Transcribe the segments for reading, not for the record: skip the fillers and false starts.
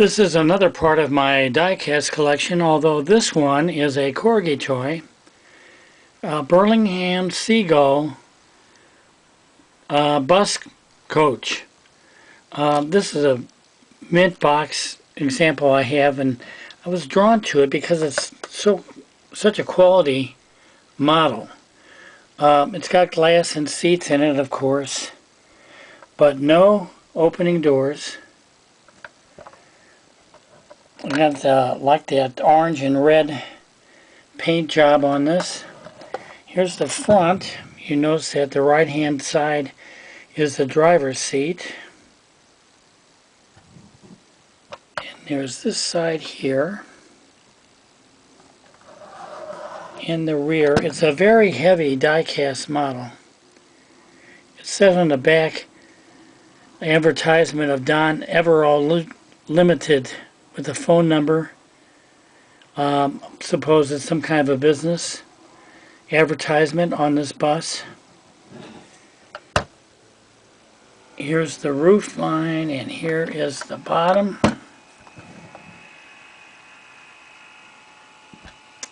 This is another part of my diecast collection, although this one is a Corgi toy. Burlingame Seagull bus coach. This is a mint box example I have, and I was drawn to it because it's such a quality model. It's got glass and seats in it, of course, but no opening doors. I got like that orange and red paint job on this. Here's the front. You notice that the right hand side is the driver's seat. And there's this side here. In the rear, it's a very heavy die-cast model. It says on the back, advertisement of Don Everall Limited, with a phone number. Suppose it's some kind of a business advertisement on this bus. Here's the roof line, and here is the bottom.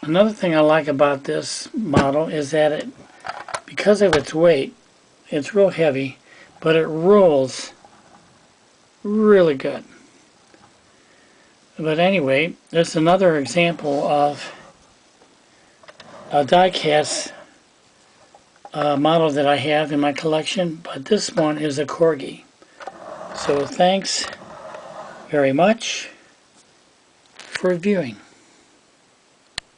Another thing I like about this model is that because of its weight, it's real heavy, but it rolls really good. But anyway, there's another example of a die-cast model that I have in my collection, but this one is a Corgi. So thanks very much for viewing.